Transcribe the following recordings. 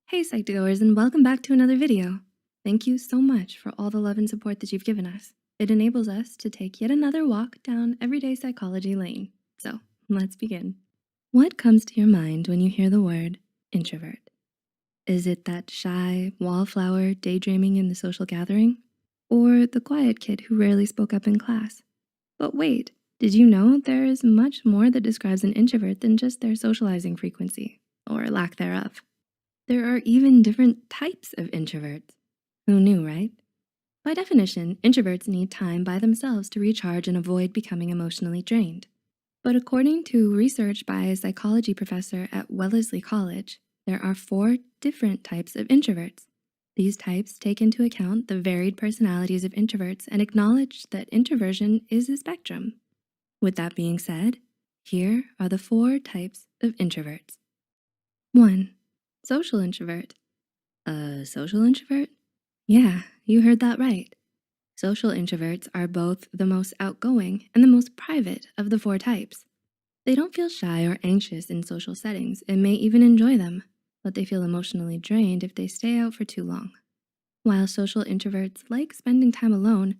Hey Psych2Goers, and welcome back to another video. Thank you so much for all the love and support that you've given us. It enables us to take yet another walk down everyday psychology lane. So let's begin. What comes to your mind when you hear the word introvert? Is it that shy wallflower daydreaming in the social gathering? Or the quiet kid who rarely spoke up in class? But wait, did you know there is much more that describes an introvert than just their socializing frequency, or lack thereof? There are even different types of introverts. Who knew, right? By definition, introverts need time by themselves to recharge and avoid becoming emotionally drained. But according to research by a psychology professor at Wellesley College, there are 4 different types of introverts. These types take into account the varied personalities of introverts and acknowledge that introversion is a spectrum. With that being said, here are the 4 types of introverts. 1. Social introvert. A social introvert? Yeah, you heard that right. Social introverts are both the most outgoing and the most private of the 4 types. They don't feel shy or anxious in social settings and may even enjoy them, but they feel emotionally drained if they stay out for too long. While social introverts like spending time alone,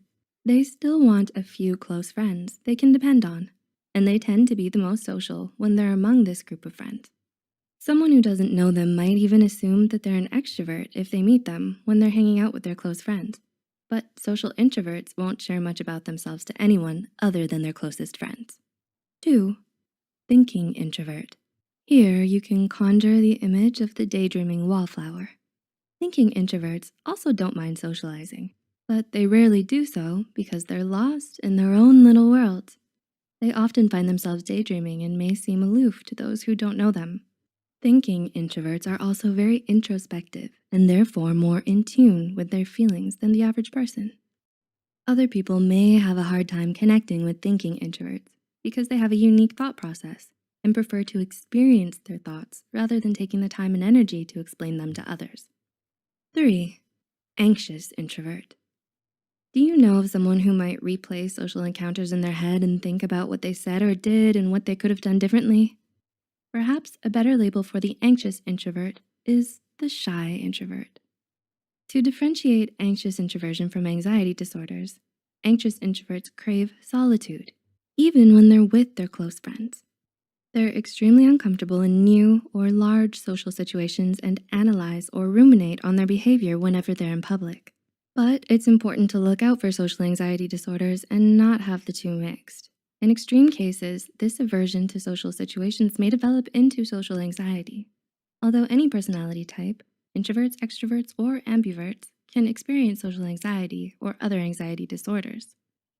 they still want a few close friends they can depend on, and they tend to be the most social when they're among this group of friends. Someone who doesn't know them might even assume that they're an extrovert if they meet them when they're hanging out with their close friends. But social introverts won't share much about themselves to anyone other than their closest friends. 2. Thinking introvert. Here you can conjure the image of the daydreaming wallflower. Thinking introverts also don't mind socializing, but they rarely do so because they're lost in their own little worlds. They often find themselves daydreaming and may seem aloof to those who don't know them. Thinking introverts are also very introspective and therefore more in tune with their feelings than the average person. Other people may have a hard time connecting with thinking introverts because they have a unique thought process and prefer to experience their thoughts rather than taking the time and energy to explain them to others. 3. Anxious introvert. Do you know of someone who might replay social encounters in their head and think about what they said or did and what they could have done differently? Perhaps a better label for the anxious introvert is the shy introvert. To differentiate anxious introversion from anxiety disorders, anxious introverts crave solitude, even when they're with their close friends. They're extremely uncomfortable in new or large social situations and analyze or ruminate on their behavior whenever they're in public. But it's important to look out for social anxiety disorders and not have the two mixed. In extreme cases, this aversion to social situations may develop into social anxiety. Although any personality type, introverts, extroverts, or ambiverts, can experience social anxiety or other anxiety disorders.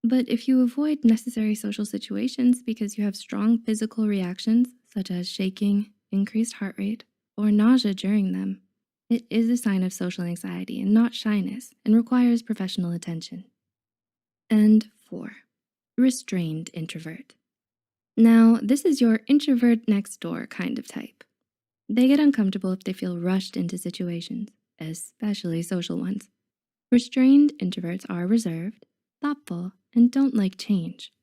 But if you avoid necessary social situations because you have strong physical reactions, such as shaking, increased heart rate, or nausea during them, it is a sign of social anxiety and not shyness and requires professional attention. And 4. Restrained introvert. Now, this is your introvert next door kind of type. They get uncomfortable if they feel rushed into situations, especially social ones. Restrained introverts are reserved, thoughtful, and don't like change.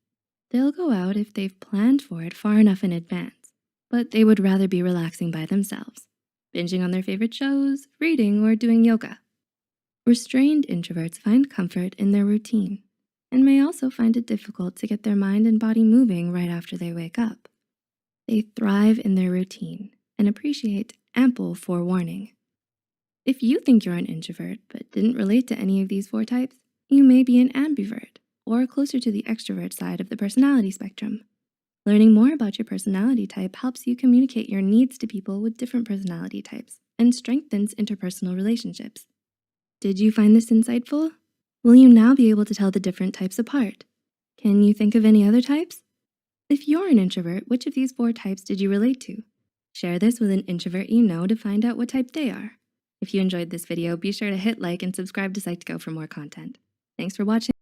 They'll go out if they've planned for it far enough in advance, but they would rather be relaxing by themselves, binging on their favorite shows, reading, or doing yoga. Restrained introverts find comfort in their routine and may also find it difficult to get their mind and body moving right after they wake up. They thrive in their routine and appreciate ample forewarning. If you think you're an introvert but didn't relate to any of these 4 types, you may be an ambivert or closer to the extrovert side of the personality spectrum. Learning more about your personality type helps you communicate your needs to people with different personality types and strengthens interpersonal relationships. Did you find this insightful? Will you now be able to tell the different types apart? Can you think of any other types? If you're an introvert, which of these 4 types did you relate to? Share this with an introvert you know to find out what type they are. If you enjoyed this video, be sure to hit like and subscribe to Psych2Go for more content. Thanks for watching.